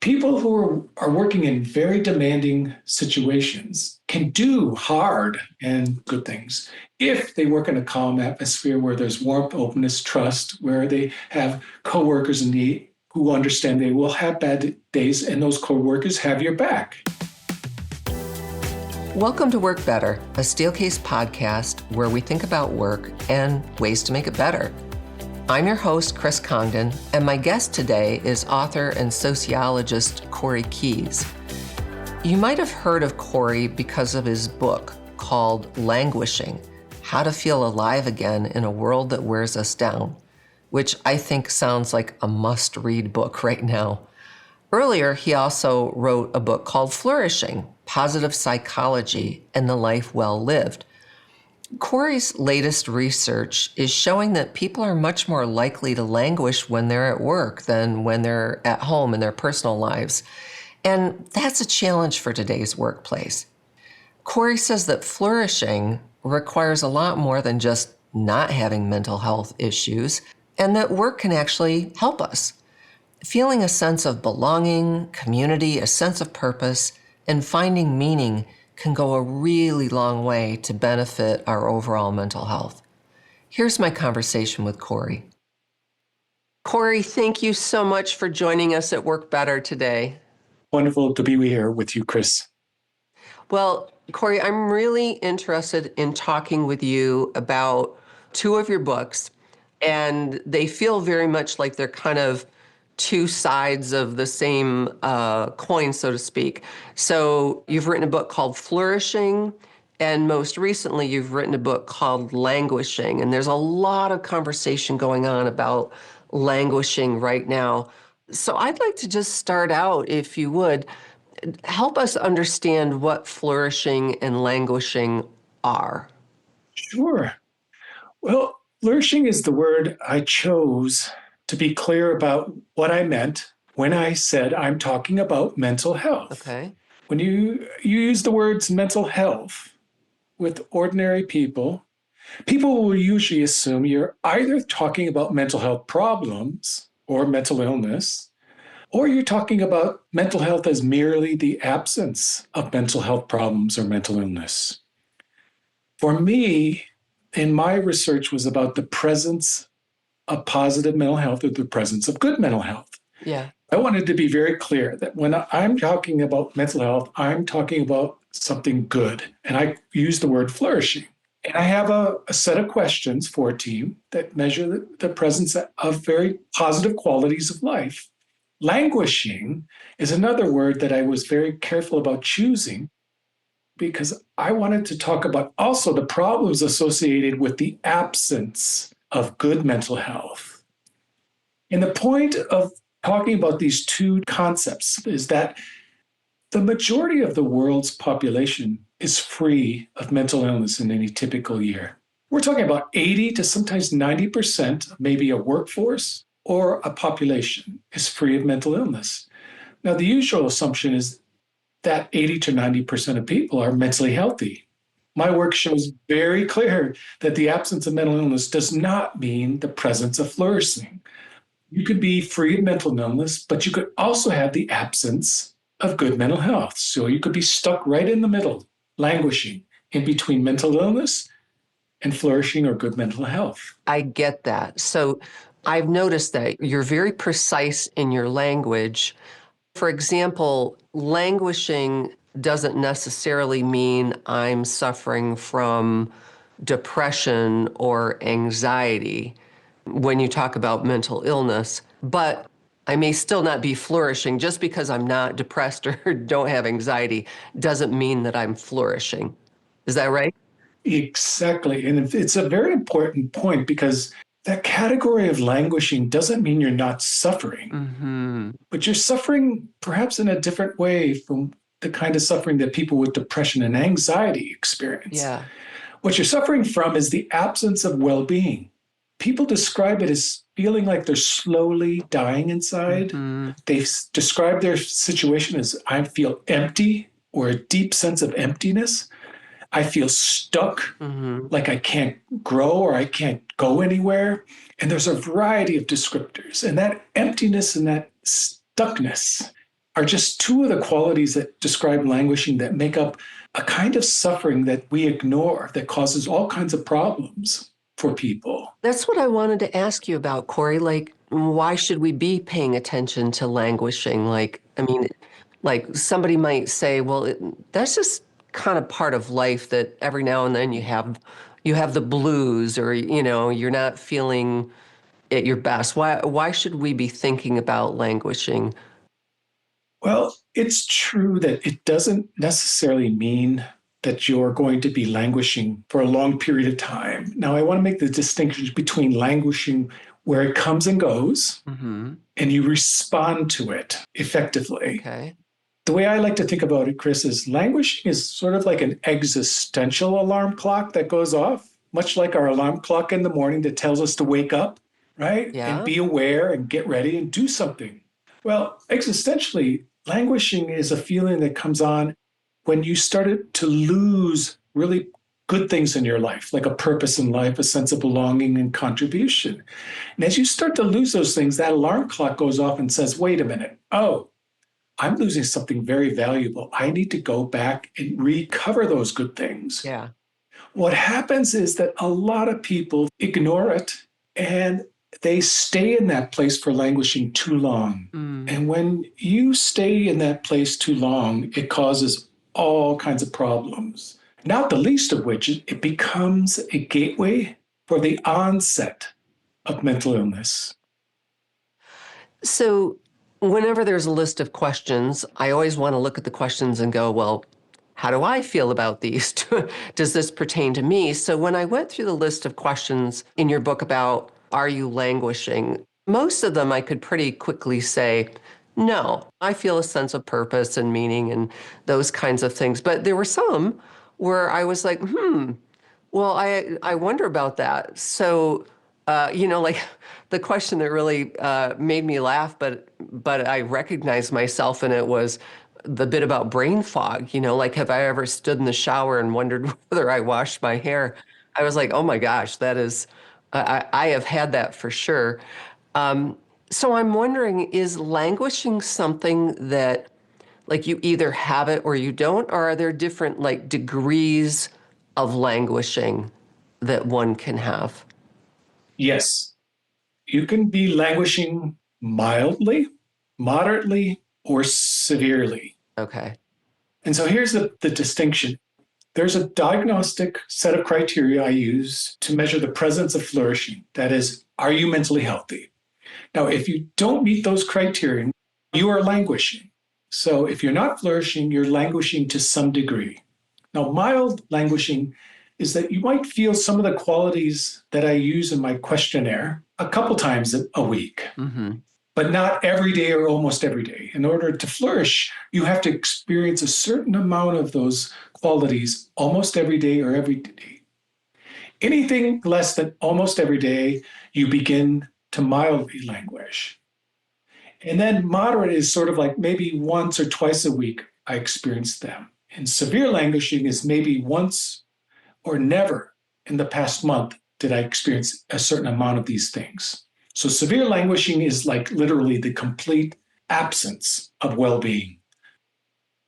People who are working in very demanding situations can do hard and good things if they work in a calm atmosphere where there's warmth, openness, trust, where they have coworkers who understand they will have bad days, and those coworkers have your back. Welcome to Work Better, a Steelcase podcast where we think about work and ways to make it better. I'm your host, Chris Congdon, and my guest today is author and sociologist Corey Keyes. You might have heard of Corey because of his book called Languishing: How to Feel Alive Again in a World That Wears Us Down, which I think sounds like a must-read book right now. Earlier, he also wrote a book called Flourishing: Positive Psychology and the Life Well Lived. Corey's latest research is showing that people are much more likely to languish when they're at work than when they're at home in their personal lives. And that's a challenge for today's workplace. Corey says that flourishing requires a lot more than just not having mental health issues, and that work can actually help us. Feeling a sense of belonging, community, a sense of purpose, and finding meaning can go a really long way to benefit our overall mental health. Here's my conversation with Corey. Corey, thank you so much for joining us at Work Better today. Wonderful to be here with you, Chris. Well, Corey, I'm really interested in talking with you about two of your books, and they feel very much like they're kind of two sides of the same coin, so to speak. So you've written a book called Flourishing, and most recently you've written a book called Languishing. And there's a lot of conversation going on about languishing right now. So I'd like to just start out, if you would, help us understand what flourishing and languishing are. Sure. Well, flourishing is the word I chose to be clear about what I meant when I said I'm talking about mental health. Okay. When you use the words mental health with ordinary people, people will usually assume you're either talking about mental health problems or mental illness, or you're talking about mental health as merely the absence of mental health problems or mental illness. For me, in my research was about the presence of positive mental health or the presence of good mental health. Yeah. I wanted to be very clear that when I'm talking about mental health, I'm talking about something good. And I use the word flourishing. And I have a set of questions for a team that measure the presence of very positive qualities of life. Languishing is another word that I was very careful about choosing because I wanted to talk about also the problems associated with the absence of good mental health. And the point of talking about these two concepts is that the majority of the world's population is free of mental illness in any typical year. We're talking about 80 to sometimes 90% of maybe a workforce or a population is free of mental illness. Now, the usual assumption is that 80 to 90% of people are mentally healthy. My work shows very clear that the absence of mental illness does not mean the presence of flourishing. You could be free of mental illness, but you could also have the absence of good mental health. So you could be stuck right in the middle, languishing in between mental illness and flourishing or good mental health. I get that. So I've noticed that you're very precise in your language. For example, languishing doesn't necessarily mean I'm suffering from depression or anxiety when you talk about mental illness, but I may still not be flourishing. Just because I'm not depressed or don't have anxiety doesn't mean that I'm flourishing. Is that right? Exactly. And it's a very important point because that category of languishing doesn't mean you're not suffering, but you're suffering perhaps in a different way from the kind of suffering that people with depression and anxiety experience. Yeah. What you're suffering from is the absence of well-being. People describe it as feeling like they're slowly dying inside. They describe their situation as I feel empty or a deep sense of emptiness. I feel stuck, like I can't grow or I can't go anywhere. And there's a variety of descriptors. And that emptiness and that stuckness are just two of the qualities that describe languishing that make up a kind of suffering that we ignore that causes all kinds of problems for people. That's what I wanted to ask you about, Corey. Like, why should we be paying attention to languishing? Like, I mean, like somebody might say, well, that's just kind of part of life that every now and then you have the blues, or, you know, you're not feeling at your best. Why should we be thinking about languishing? Well, it's true that it doesn't necessarily mean that you're going to be languishing for a long period of time. Now, I want to make the distinction between languishing where it comes and goes and you respond to it effectively. Okay. The way I like to think about it, Chris, is languishing is sort of like an existential alarm clock that goes off, much like our alarm clock in the morning that tells us to wake up, right? Yeah. And be aware and get ready and do something. Well, existentially, languishing is a feeling that comes on when you started to lose really good things in your life, like a purpose in life, a sense of belonging and contribution. And as you start to lose those things, that alarm clock goes off and says, wait a minute, oh, I'm losing something very valuable. I need to go back and recover those good things. Yeah. What happens is that a lot of people ignore it and they stay in that place for languishing too long. And when you stay in that place too long, it causes all kinds of problems, not the least of which it becomes a gateway for the onset of mental illness. So whenever there's a list of questions, I always want to look at the questions and go, well, how do I feel about these? Does this pertain to me? So when I went through the list of questions in your book about are you languishing, most of them I could pretty quickly say, no, I feel a sense of purpose and meaning and those kinds of things. But there were some where I was like, well, I wonder about that. So, you know, like the question that really made me laugh, but I recognized myself in it was the bit about brain fog. You know, like, have I ever stood in the shower and wondered whether I washed my hair? I was like, oh my gosh, that is, I have had that for sure. So I'm wondering, is languishing something that, like, you either have it or you don't, or are there different, like, degrees of languishing that one can have? Yes, you can be languishing mildly, moderately, or severely. Okay. And so here's the distinction. There's a diagnostic set of criteria I use to measure the presence of flourishing. That is, are you mentally healthy? Now, if you don't meet those criteria, you are languishing. So if you're not flourishing, you're languishing to some degree. Now, mild languishing is that you might feel some of the qualities that I use in my questionnaire a couple times a week, but not every day or almost every day. In order to flourish, you have to experience a certain amount of those qualities almost every day or every day. Anything less than almost every day, you begin to mildly languish. And then moderate is sort of like maybe once or twice a week I experience them. And severe languishing is maybe once or never in the past month did I experience a certain amount of these things. So severe languishing is like literally the complete absence of well-being.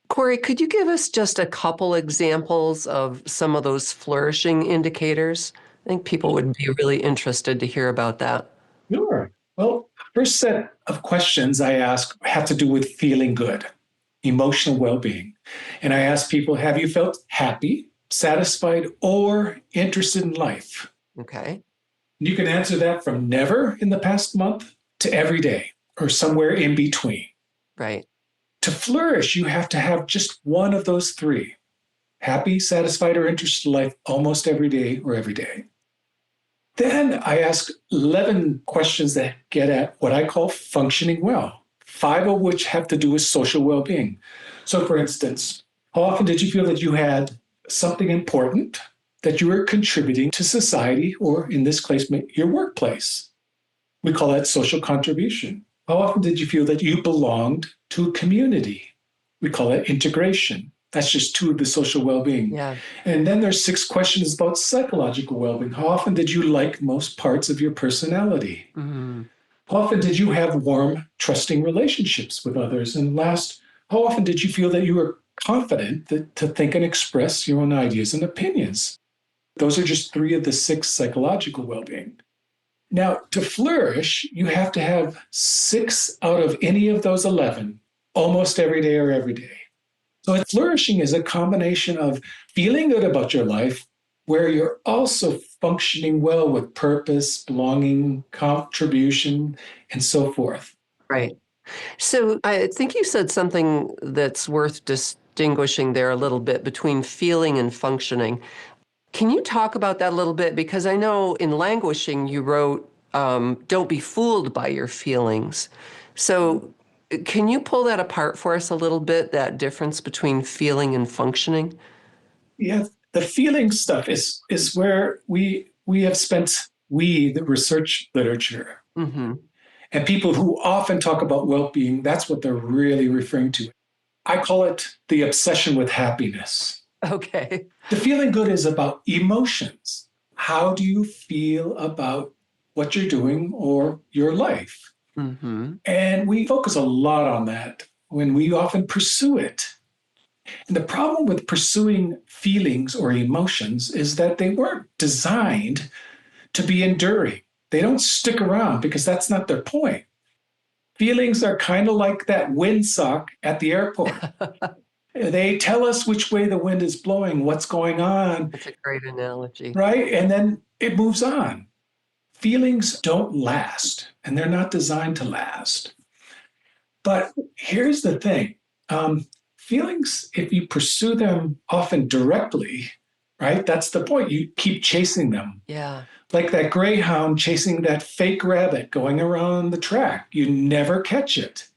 Corey, could you give us just a couple examples of some of those flourishing indicators? I think people would be really interested to hear about that. Sure. Well, first set of questions I ask have to do with feeling good, emotional well-being. And I ask people, have you felt happy, satisfied, or interested in life? Okay. You can answer that from never in the past month to every day or somewhere in between. Right. To flourish, you have to have just one of those three: happy, satisfied, or interested in life almost every day or every day. Then I ask 11 questions that get at what I call functioning well, 5 of which have to do with social well-being. So for instance, how often did you feel that you had something important that you were contributing to society, or in this case, your workplace? We call that social contribution. How often did you feel that you belonged to a community? We call that integration. That's just 2 of the social well-being. Yeah. And then there's 6 questions about psychological well-being. How often did you like most parts of your personality? How often did you have warm, trusting relationships with others? And last, how often did you feel that you were confident to think and express your own ideas and opinions? Those are just 3 of the 6 psychological well-being. Now, to flourish, you have to have 6 out of any of those 11 almost every day or every day. So flourishing is a combination of feeling good about your life, where you're also functioning well with purpose, belonging, contribution, and so forth. Right. So I think you said something that's worth distinguishing there a little bit between feeling and functioning. Can you talk about that a little bit? Because I know in Languishing you wrote, don't be fooled by your feelings. So can you pull that apart for us a little bit, that difference between feeling and functioning? Yeah, the feeling stuff is where we have spent, the research literature, Mm-hmm. and people who often talk about well-being, that's what they're really referring to. I call it the obsession with happiness. Okay. The feeling good is about emotions. How do you feel about what you're doing or your life? Mm-hmm. And we focus a lot on that when we often pursue it. And the problem with pursuing feelings or emotions is that they weren't designed to be enduring. They don't stick around because that's not their point. Feelings are kind of like that windsock at the airport. They tell us which way the wind is blowing, what's going on, That's a great analogy. right? And then it moves on. Feelings don't last, and they're not designed to last. But here's the thing. Feelings, if you pursue them often directly, right? That's the point. You keep chasing them. Yeah. Like that greyhound chasing that fake rabbit going around the track. You never catch it.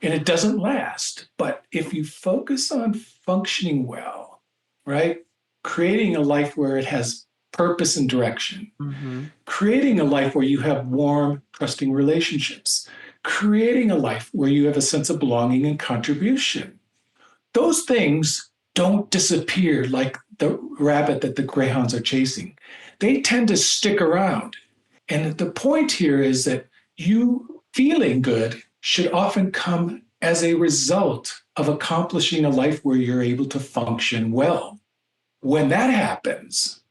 And it doesn't last. But if you focus on functioning well, right? Creating a life where it has purpose and direction, Mm-hmm. creating a life where you have warm, trusting relationships, creating a life where you have a sense of belonging and contribution. Those things don't disappear like the rabbit that the greyhounds are chasing. They tend to stick around. And the point here is that you feeling good should often come as a result of accomplishing a life where you're able to function well. When that happens,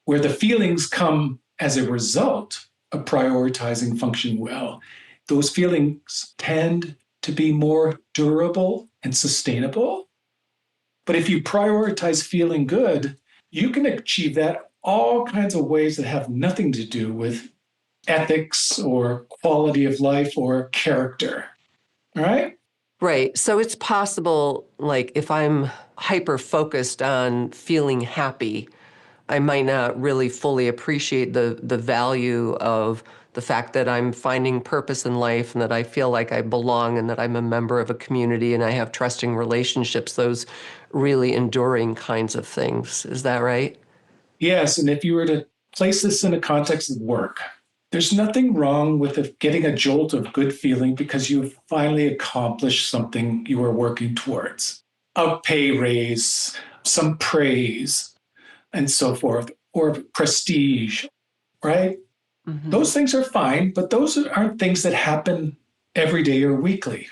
where the feelings come as a result of prioritizing function well, those feelings tend to be more durable and sustainable. But if you prioritize feeling good, you can achieve that all kinds of ways that have nothing to do with ethics or quality of life or character. All right? Right. So it's possible, like, if I'm hyper focused on feeling happy, I might not really fully appreciate the value of the fact that I'm finding purpose in life and that I feel like I belong and that I'm a member of a community and I have trusting relationships, those really enduring kinds of things. Is that right? Yes. And if you were to place this in a context of work, there's nothing wrong with getting a jolt of good feeling because you've finally accomplished something you were working towards. A pay raise, some praise, and so forth, or prestige, right? Mm-hmm. Those things are fine, but those aren't things that happen every day or weekly.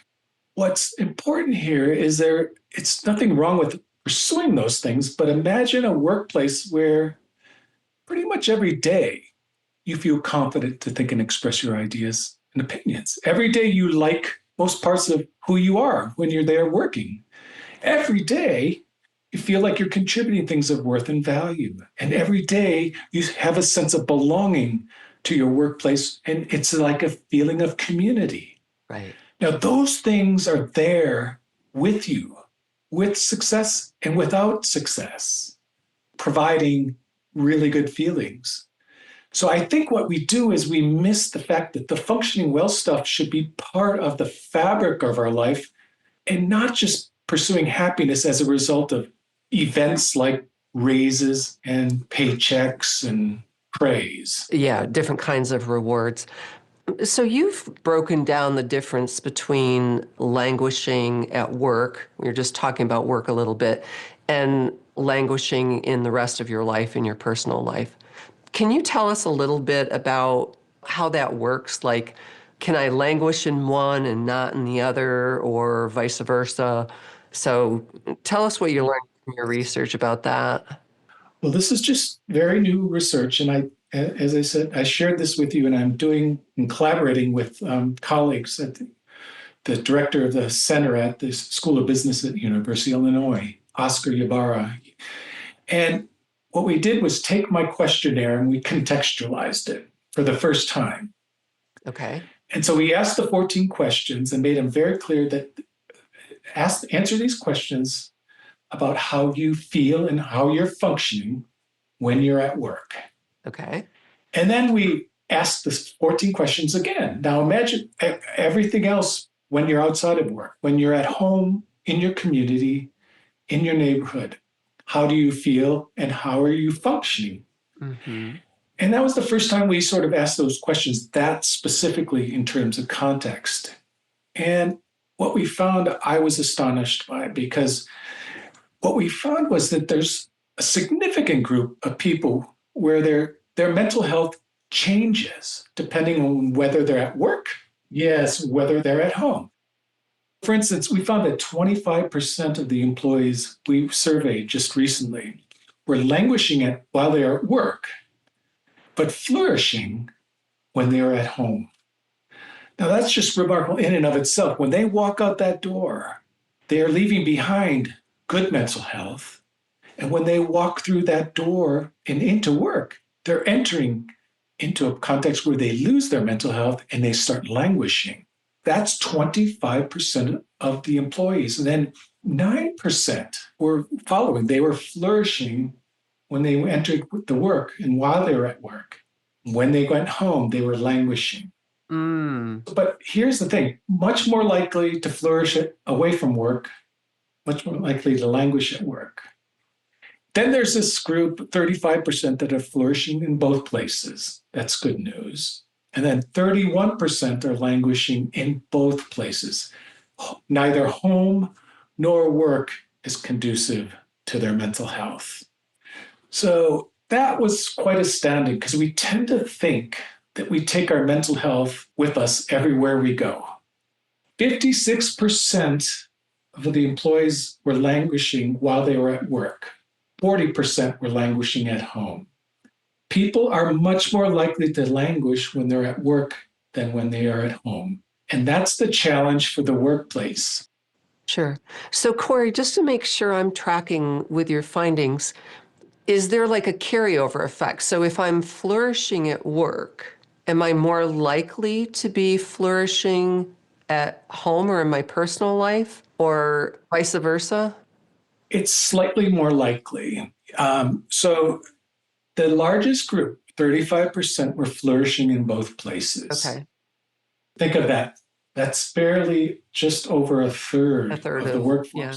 What's important here is it's nothing wrong with pursuing those things, but imagine a workplace where pretty much every day you feel confident to think and express your ideas and opinions. Every day you like most parts of who you are when you're there working. Every day you feel like you're contributing things of worth and value. And every day you have a sense of belonging to your workplace, and it's like a feeling of community. Right. Now, those things are there with you, with success and without success, providing really good feelings. So I think what we do is we miss the fact that the functioning well stuff should be part of the fabric of our life and not just pursuing happiness as a result of events like raises and paychecks and praise. Yeah, different kinds of rewards. So you've broken down the difference between languishing at work, we were just talking about work a little bit, and languishing in the rest of your life, in your personal life. Can you tell us a little bit about how that works? Like, can I languish in one and not in the other, or vice versa? So tell us what you learned from your research about that. Well, this is just very new research. And as I said, I shared this with you, and I'm doing and collaborating with colleagues at the director of the center at the School of Business at University of Illinois, Oscar Ybarra. And what we did was take my questionnaire and we contextualized it for the first time. Okay. And so we asked the 14 questions and made them very clear that answer these questions about how you feel and how you're functioning when you're at work. Okay. And then we asked the 14 questions again. Now imagine everything else when you're outside of work, when you're at home, in your community, in your neighborhood. How do you feel and how are you functioning? Mm-hmm. And that was the first time we sort of asked those questions that specifically in terms of context. And what we found, I was astonished by, because what we found was that there's a significant group of people where their mental health changes depending on whether they're at work, yes, whether they're at home. For instance, we found that 25% of the employees we surveyed just recently were languishing while they are at work, but flourishing when they are at home. Now, that's just remarkable in and of itself. When they walk out that door, they are leaving behind good mental health. And when they walk through that door and into work, they're entering into a context where they lose their mental health and they start languishing. That's 25% of the employees. And then 9% were following. They were flourishing when they entered the work and while they were at work. When they went home, they were languishing. But here's the thing, much more likely to flourish away from work, much more likely to languish at work. Then there's this group, 35%, that are flourishing in both places. That's good news. And then 31% are languishing in both places. Neither home nor work is conducive to their mental health. So that was quite astounding, because we tend to think that we take our mental health with us everywhere we go. 56% of the employees were languishing while they were at work. 40% were languishing at home. People are much more likely to languish when they're at work than when they are at home. And that's the challenge for the workplace. Sure. So, Corey, just to make sure I'm tracking with your findings, is there like a carryover effect? So if I'm flourishing at work, am I more likely to be flourishing at home or in my personal life, or vice versa? It's slightly more likely. So the largest group, 35%, were flourishing in both places. Okay. Think of that. That's barely just over a third of the workforce. Yeah.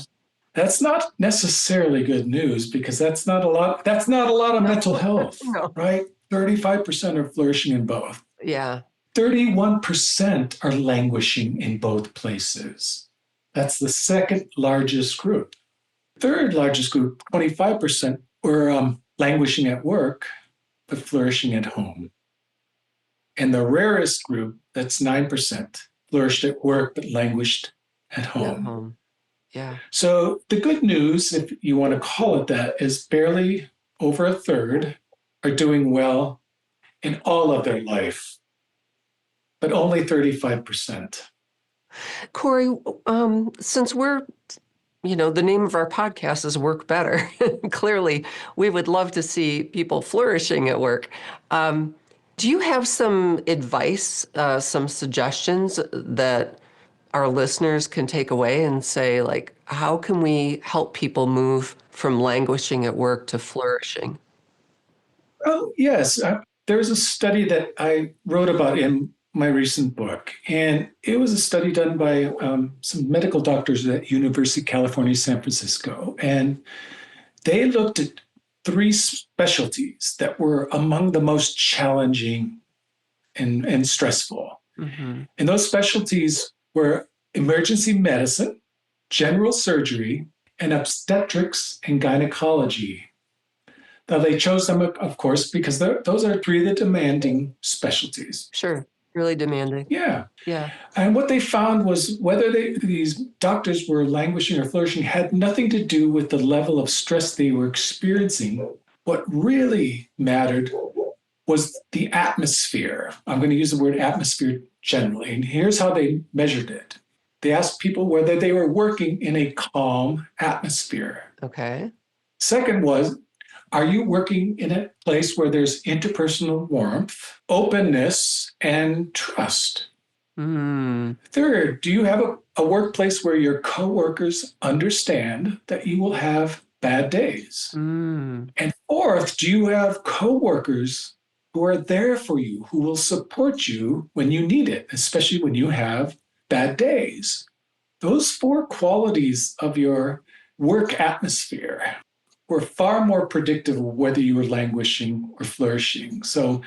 That's not necessarily good news, because that's not a lot of mental health, No. right? 35% are flourishing in both. Yeah. 31% are languishing in both places. That's the second largest group. Third largest group, 25%, were languishing at work, but flourishing at home. And the rarest group, that's 9%, flourished at work, but languished at home. Yeah. So the good news, if you want to call it that, is barely over a third are doing well in all of their life, but only 35%. Corey, since we're, the name of our podcast is Work Better. Clearly, we would love to see people flourishing at work. Do you have some advice, some suggestions that our listeners can take away and say, like, how can we help people move from languishing at work to flourishing? Well, yes. There's a study that I wrote about in my recent book, and it was a study done by some medical doctors at University of California, San Francisco. And they looked at 3 specialties that were among the most challenging and stressful. Mm-hmm. And those specialties were emergency medicine, general surgery, and obstetrics and gynecology. Now, they chose them, of course, because those are 3 of the demanding specialties. Sure. Really demanding. Yeah. Yeah. And what they found was whether these doctors were languishing or flourishing had nothing to do with the level of stress they were experiencing. What really mattered was the atmosphere. I'm going to use the word atmosphere generally. And here's how they measured it. They asked people whether they were working in a calm atmosphere. Okay. Second was, are you working in a place where there's interpersonal warmth, openness, and trust? Third, do you have a workplace where your coworkers understand that you will have bad days? And fourth, do you have coworkers who are there for you, who will support you when you need it, especially when you have bad days? Those four qualities of your work atmosphere were far more predictive of whether you were languishing or flourishing. So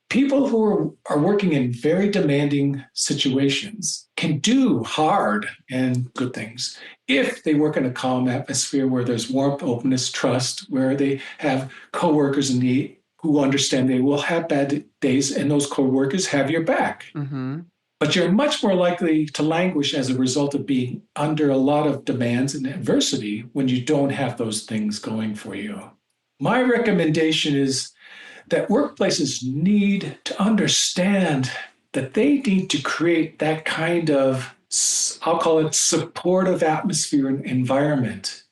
people who are working in very demanding situations can do hard and good things if they work in a calm atmosphere where there's warmth, openness, trust, where they have coworkers who understand they will have bad days, and those coworkers have your back. But you're much more likely to languish as a result of being under a lot of demands and adversity when you don't have those things going for you. My recommendation is that workplaces need to understand that they need to create that kind of, I'll call it, supportive atmosphere and environment.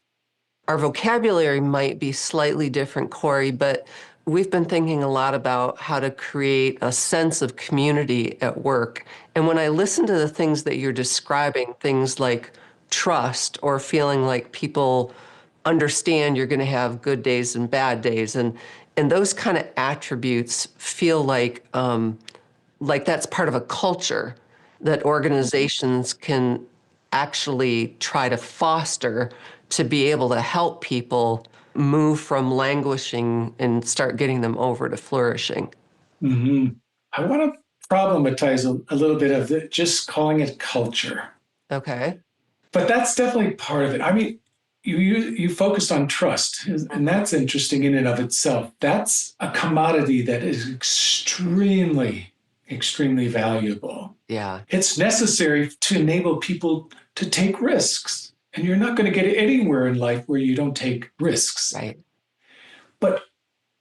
Our vocabulary might be slightly different, Corey, but we've been thinking a lot about how to create a sense of community at work. And when I listen to the things that you're describing, things like trust or feeling like people understand you're going to have good days and bad days, and those kind of attributes feel like that's part of a culture that organizations can actually try to foster to be able to help people move from languishing and start getting them over to flourishing. I want to problematize a little bit of just calling it culture. Okay. But that's definitely part of it. I mean, you focused on trust, and that's interesting in and of itself. That's a commodity that is extremely, extremely valuable. Yeah. It's necessary to enable people to take risks. And you're not going to get anywhere in life where you don't take risks. Right. But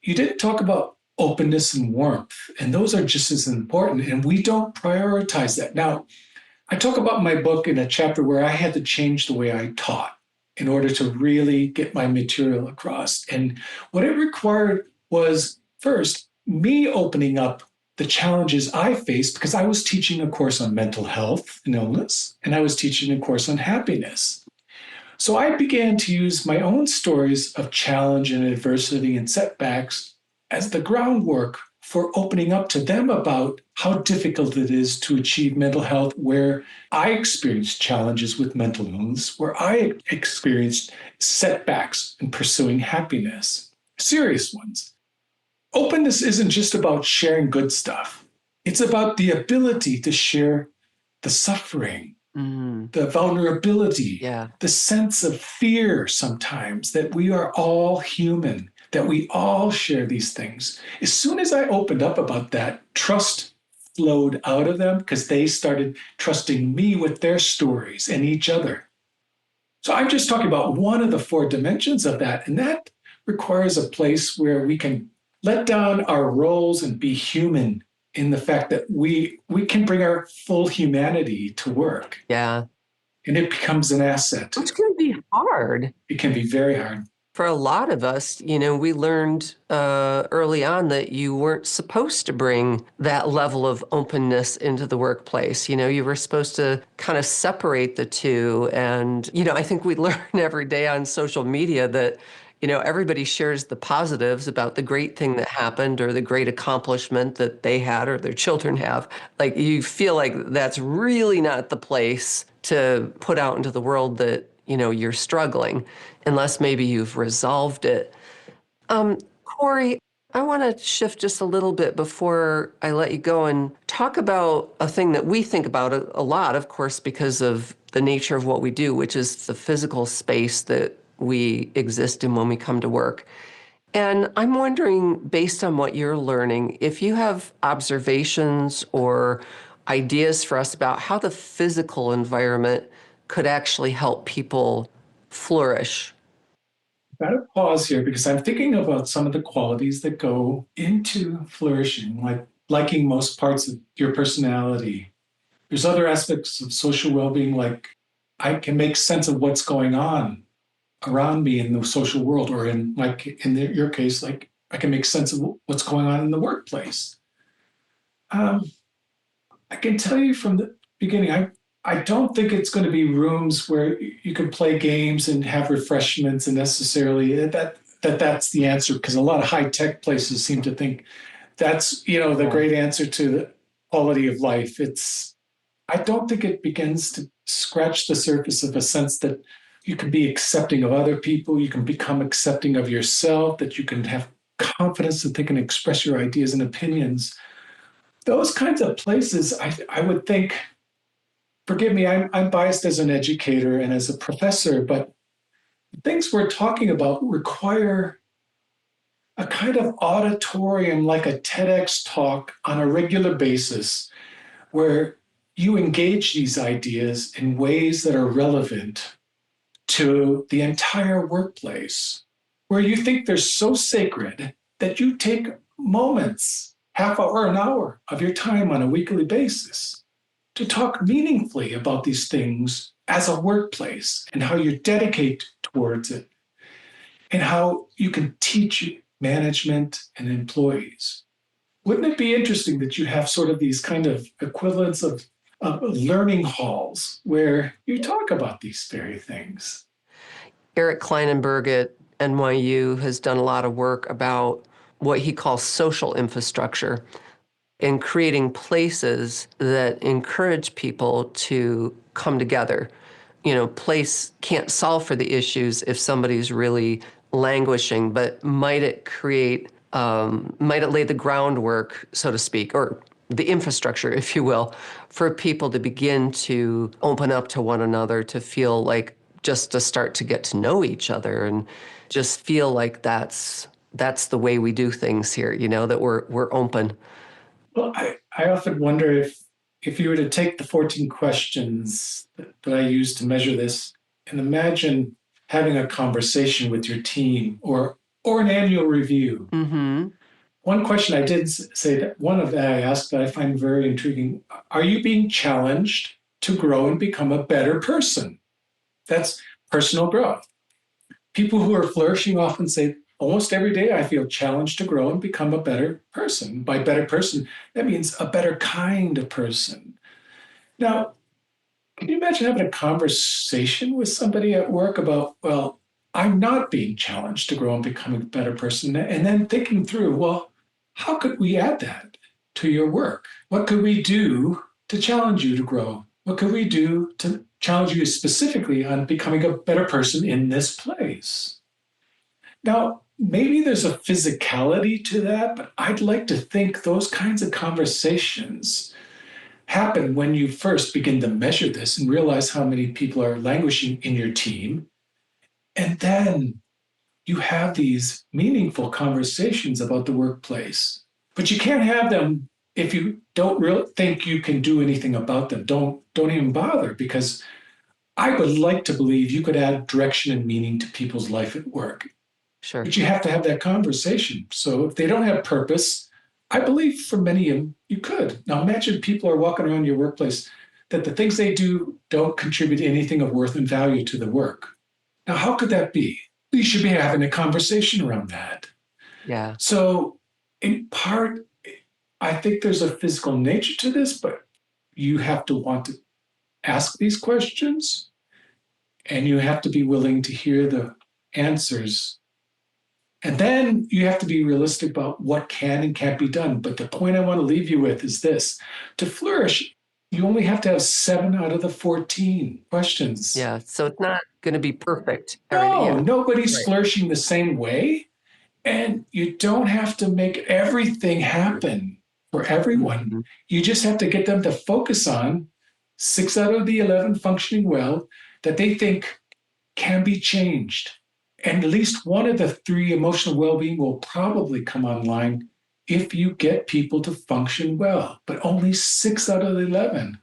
you didn't talk about openness and warmth, and those are just as important. And we don't prioritize that. Now, I talk about my book in a chapter where I had to change the way I taught in order to really get my material across. And what it required was, first, me opening up the challenges I faced, because I was teaching a course on mental health and illness, and I was teaching a course on happiness. So I began to use my own stories of challenge and adversity and setbacks as the groundwork for opening up to them about how difficult it is to achieve mental health, where I experienced challenges with mental illness, where I experienced setbacks in pursuing happiness, serious ones. Openness isn't just about sharing good stuff. It's about the ability to share the suffering, the vulnerability, the sense of fear sometimes that we are all human, that we all share these things. As soon as I opened up about that, trust flowed out of them because they started trusting me with their stories and each other. So I'm just talking about one of the four dimensions of that, and that requires a place where we can let down our roles and be human in the fact that we can bring our full humanity to work. Yeah. And it becomes an asset. Which can be hard. It can be very hard. For a lot of us, we learned early on that you weren't supposed to bring that level of openness into the workplace. You were supposed to kind of separate the two. And, I think we learn every day on social media that everybody shares the positives about the great thing that happened or the great accomplishment that they had or their children have. Like, you feel like that's really not the place to put out into the world that, you're struggling, unless maybe you've resolved it. Corey, I want to shift just a little bit before I let you go and talk about a thing that we think about a lot, of course, because of the nature of what we do, which is the physical space that we exist in when we come to work. And I'm wondering, based on what you're learning, if you have observations or ideas for us about how the physical environment could actually help people flourish. Got to pause here because I'm thinking about some of the qualities that go into flourishing, like liking most parts of your personality. There's other aspects of social well-being, like I can make sense of what's going on around me in the social world, or in like your case, like I can make sense of what's going on in the workplace. Um, I can tell you from the beginning, I don't think it's going to be rooms where you can play games and have refreshments and necessarily that's the answer, because a lot of high tech places seem to think that's the great answer to the quality of life. I don't think it begins to scratch the surface of a sense that you can be accepting of other people, you can become accepting of yourself, that you can have confidence to think and express your ideas and opinions. Those kinds of places, I would think, forgive me, I'm biased as an educator and as a professor, but things we're talking about require a kind of auditorium, like a TEDx talk on a regular basis, where you engage these ideas in ways that are relevant to the entire workplace, where you think they're so sacred that you take moments, half hour, an hour of your time on a weekly basis to talk meaningfully about these things as a workplace and how you dedicate towards it and how you can teach management and employees. Wouldn't it be interesting that you have sort of these kind of equivalents of learning halls where you talk about these very things? Eric Kleinenberg at NYU has done a lot of work about what he calls social infrastructure and creating places that encourage people to come together. Place can't solve for the issues if somebody's really languishing, but might it lay the groundwork, so to speak, or the infrastructure, if you will, for people to begin to open up to one another, to feel like, just to start to get to know each other and just feel like that's the way we do things here, that we're open. Well, I often wonder if you were to take the 14 questions that I use to measure this and imagine having a conversation with your team or an annual review. Mm-hmm. One question I did say that one of that I asked that I find very intriguing: are you being challenged to grow and become a better person? That's personal growth. People who are flourishing often say, almost every day I feel challenged to grow and become a better person. By better person, that means a better kind of person. Now, can you imagine having a conversation with somebody at work about, well, I'm not being challenged to grow and become a better person, and then thinking through, well, how could we add that to your work? What could we do to challenge you to grow? What could we do to challenge you specifically on becoming a better person in this place? Now, maybe there's a physicality to that, but I'd like to think those kinds of conversations happen when you first begin to measure this and realize how many people are languishing in your team. And then you have these meaningful conversations about the workplace. But you can't have them if you don't really think you can do anything about them. Don't even bother, because I would like to believe you could add direction and meaning to people's life at work. Sure. But you have to have that conversation. So if they don't have purpose, I believe for many of them, you could. Now imagine people are walking around your workplace that the things they do don't contribute anything of worth and value to the work. Now, how could that be? You should be having a conversation around that. Yeah. So in part, I think there's a physical nature to this, but you have to want to ask these questions, and you have to be willing to hear the answers. And then you have to be realistic about what can and can't be done. But the point I want to leave you with is this: to flourish, you only have to have 7 out of the 14 questions. Yeah. So it's not going to be perfect. No, Yeah. nobody's Right. flourishing the same way. And you don't have to make everything happen for everyone. Mm-hmm. You just have to get them to focus on 6 out of the 11 functioning well that they think can be changed. And at least one of the three, emotional well-being, will probably come online if you get people to function well, but only 6 out of 11.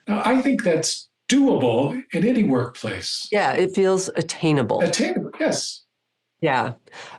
Now, I think that's doable in any workplace. Yeah, it feels attainable. Attainable, yes. Yeah.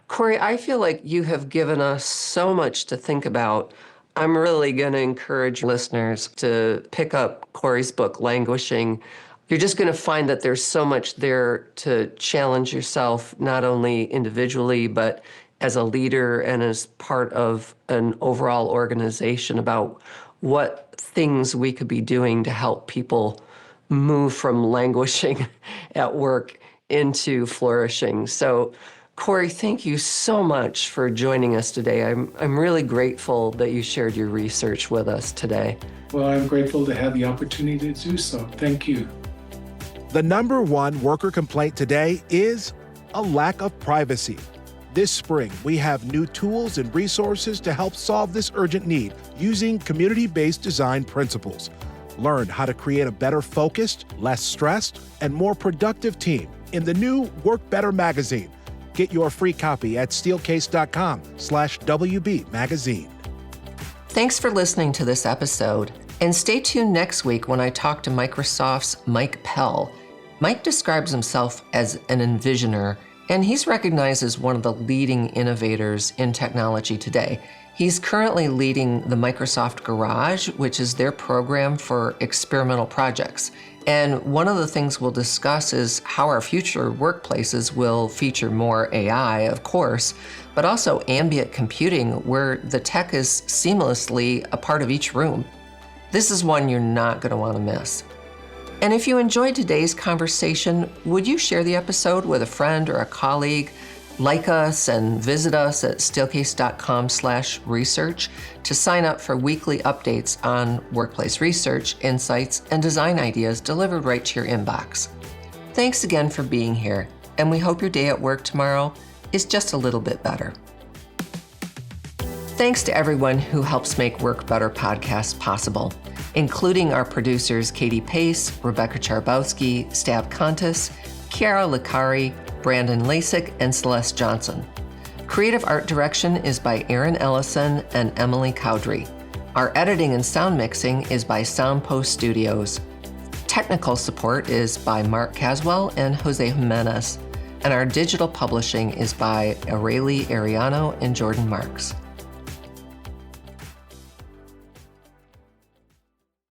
Corey, I feel like you have given us so much to think about. I'm really going to encourage listeners to pick up Corey's book, Languishing. You're just going to find that there's so much there to challenge yourself, not only individually, but as a leader and as part of an overall organization, about what things we could be doing to help people move from languishing at work into flourishing. So, Corey, thank you so much for joining us today. I'm really grateful that you shared your research with us today. Well, I'm grateful to have the opportunity to do so. Thank you. The number one worker complaint today is a lack of privacy. This spring, we have new tools and resources to help solve this urgent need using community-based design principles. Learn how to create a better focused, less stressed, and more productive team in the new Work Better magazine. Get your free copy at steelcase.com/WB magazine. Thanks for listening to this episode, and stay tuned next week when I talk to Microsoft's Mike Pell. Mike describes himself as an envisioner, and he's recognized as one of the leading innovators in technology today. He's currently leading the Microsoft Garage, which is their program for experimental projects. And one of the things we'll discuss is how our future workplaces will feature more AI, of course, but also ambient computing, where the tech is seamlessly a part of each room. This is one you're not going to want to miss. And if you enjoyed today's conversation, would you share the episode with a friend or a colleague? Like us and visit us at steelcase.com/research to sign up for weekly updates on workplace research, insights, and design ideas delivered right to your inbox. Thanks again for being here, and we hope your day at work tomorrow is just a little bit better. Thanks to everyone who helps make Work Better podcast possible, including our producers Katie Pace, Rebecca Charbauski, Stav Kontis, Chiara Licari, Brandon Lacic, and Celeste Johnson. Creative art direction is by Erin, Ellison, and Emily Cowdrey. Our editing and sound mixing is by Soundpost Studios. Technical support is by Mark Caswell and Jose Jimenez. And our digital publishing is by Areli, Arellano, and Jordan Marks.